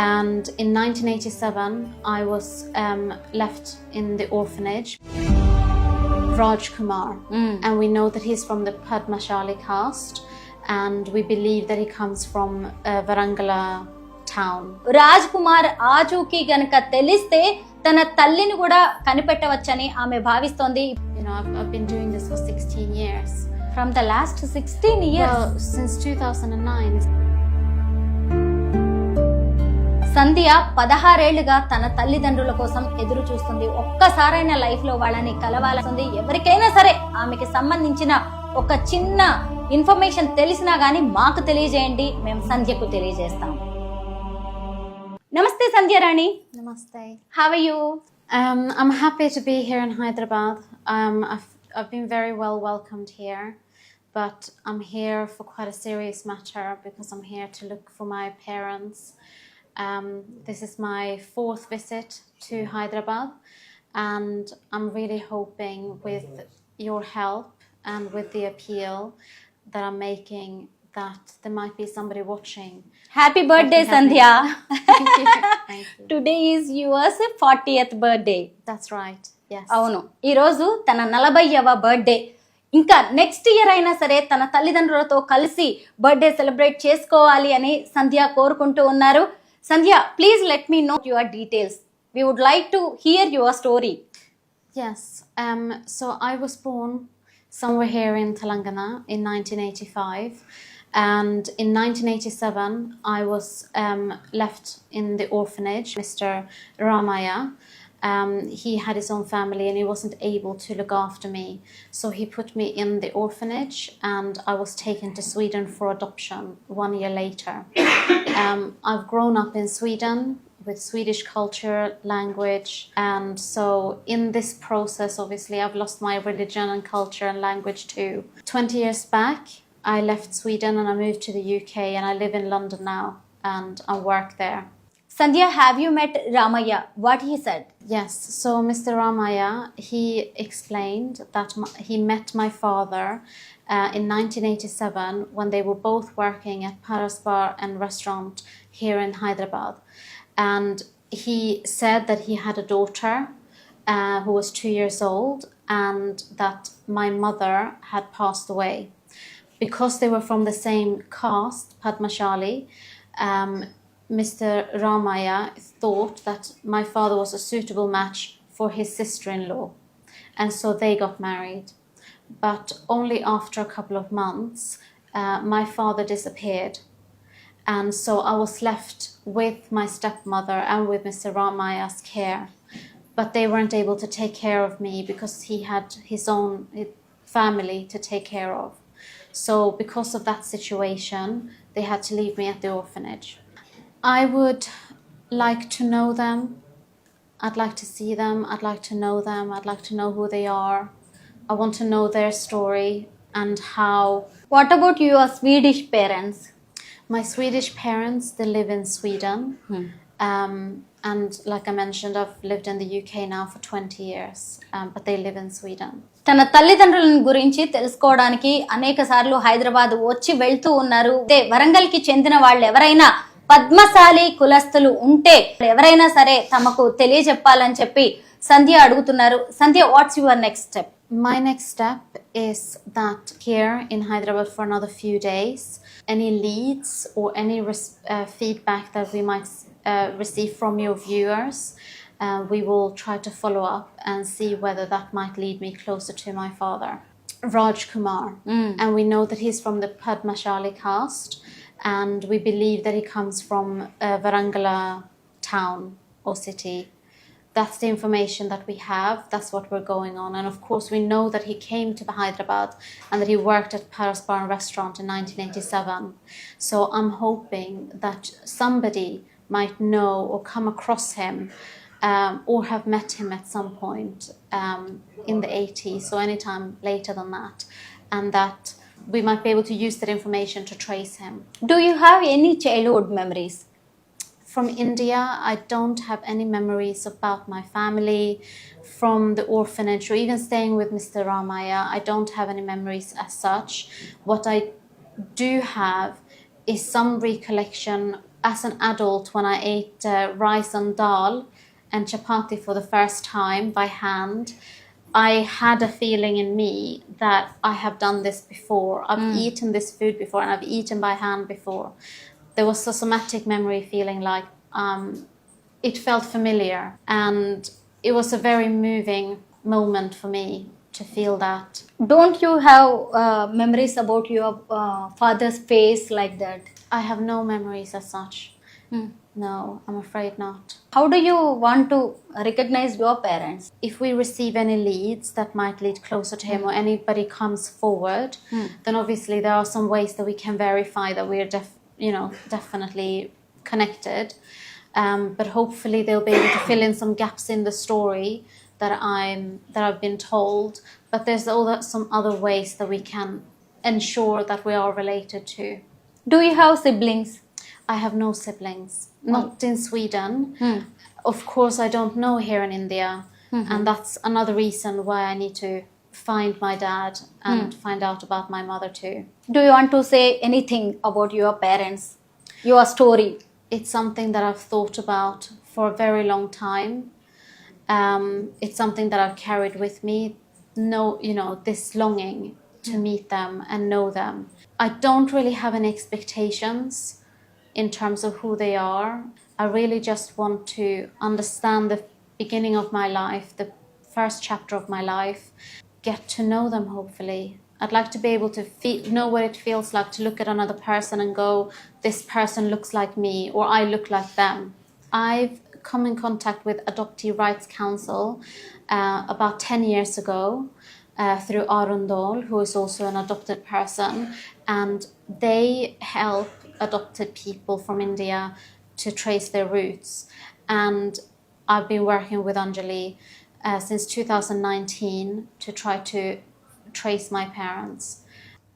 And in 1987, I was left in the orphanage. Raj Kumar, and we know that he's from the Padmashali caste, and we believe that he comes from Varangala town. Raj Kumar ఆచూకీ గనక తెలిస్తే తన తల్లిని కూడా కనిపెట్టవచ్చని ఆమె భావిస్తోంది. You know, I've been doing this for 16 years. From the last 16 years. Well, since 2009. సంధ్య 16 ఏళ్లుగా తన తల్లిదండ్రుల కోసం ఎదురు చూస్తుంది. ఒక్కసారైనా లైఫ్ లో వాళ్ళని కలవాలని ఎవరికైనా సరే ఆమెకి సంబంధించిన ఒక చిన్న ఇన్ఫర్మేషన్ తెలిసినా గానీ మాకు తెలియజేయండి, మేము సంధ్యకు తెలియజేస్తాం. నమస్తే సంధ్య రాణి. Namaste. How are you? I'm happy to be here in Hyderabad. I've been very well welcomed here, but I'm here for quite a serious matter because I'm here to look for my parents. This is my 4th visit to Hyderabad, and I'm really hoping with your help and with the appeal that I'm making that there might be somebody watching. Happy birthday, Sandhya. Thank you. Thank you. Today is yours 40th birthday. That's right. Yes. అవును, ఈరోజు తన 40వ birthday. ఇంకా next year అయినా సరే తన తల్లిదండ్రులతో కలిసి birthday celebrate చేసుకోవాలి అని సంధ్య కోరుకుంటూ ఉన్నారు. Sandhya, please let me know your details. We would like to hear your story. Yes. So I was born somewhere here in Telangana in 1985. And in 1987, I was left in the orphanage. Mr. Ramaya, he had his own family and he wasn't able to look after me. So he put me in the orphanage and I was taken to Sweden for adoption 1 year later. I've grown up in Sweden with Swedish culture, language, and so in this process, obviously, I've lost my religion and culture and language too. 20 years back, I left Sweden and I moved to the UK and I live in London now and I work there. Sandhya, have you met Ramaya? What he said? Yes, so Mr. Ramaya, he explained that he met my father in 1987 when they were both working at Paras Bar and Restaurant here in Hyderabad. And he said that he had a daughter who was 2 years old and that my mother had passed away. Because they were from the same caste, Padmashali, Mr. Ramaya thought that my father was a suitable match for his sister-in-law. And so they got married. But only after a couple of months, my father disappeared. And so I was left with my stepmother and with Mr. Ramaya's care. But they weren't able to take care of me because he had his own family to take care of. So because of that situation, they had to leave me at the orphanage. I would like to know them. I'd like to see them. I'd like to know them. I'd like to know who they are. I want to know their story and how. What about your Swedish parents? My Swedish parents, they live in Sweden. And like I mentioned, I've lived in the UK now for 20 years, but they live in Sweden. తన తల్లిదండ్రుల గురించి తెలుసుకోవడానికి అనేక సార్లు హైదరాబాద్ వచ్చి వెళ్తూ ఉన్నారు. వరంగల్కి చెందిన వాళ్ళు ఎవరైనా పద్మశాలి కులస్తులు ఉంటే ఎవరైనా సరే తమకు తెలియజెప్పాలని చెప్పి సంధ్య అడుగుతున్నారు. Sandhya, what's your next step? My next step is that here in Hyderabad for another few days, any leads or any feedback that we might receive from your viewers, we will try to follow up and see whether that might lead me closer to my father, Raj Kumar. And we know that he's from the Padmashali caste, and we believe that he comes from Varangala town or city. That's the information that we have. That's what we're going on. And of course, we know that he came to Hyderabad and that he worked at Paras Bar and Restaurant in 1987. So I'm hoping that somebody might know or come across him or have met him at some point in the 80s, so anytime later than that. And that we might be able to use that information to trace him. Do you have any childhood memories? From India, I don't have any memories about my family from the orphanage or even staying with Mr. Ramaya. I don't have any memories as such. What I do have is some recollection as an adult, when I ate rice and dal and chapati for the first time by hand, I had a feeling in me that I have done this before. I've eaten this food before, and I've eaten by hand before. There was a somatic memory feeling like it felt familiar, and it was a very moving moment for me to feel that. Don't you have memories about your father's face like that? I have no memories as such. No, I'm afraid not. How do you want to recognize your parents? If we receive any leads that might lead closer to him, or anybody comes forward, then obviously there are some ways that we can verify that we are definitely connected. But hopefully they'll be able to fill in some gaps in the story that I've been told. But there's some other ways that we can ensure that we are related to. Do you have siblings? I have no siblings, not in Sweden. Of course, I don't know here in India, and that's another reason why I need to find my dad and find out about my mother too. Do you want to say anything about your parents, your story? It's something that I've thought about for a very long time. It's something that I've carried with me. This longing to meet them and know them. I don't really have any expectations in terms of who they are. I really just want to understand the beginning of my life, the first chapter of my life, get to know them hopefully. I'd like to be able to know what it feels like to look at another person and go, this person looks like me, or I look like them. I've come in contact with Adoptee Rights Council about 10 years ago through Arundel, who is also an adopted person, and they help adopted people from India to trace their roots. And I've been working with Anjali since 2019 to try to trace my parents.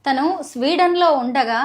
తను స్వీడన్లో ఉండగా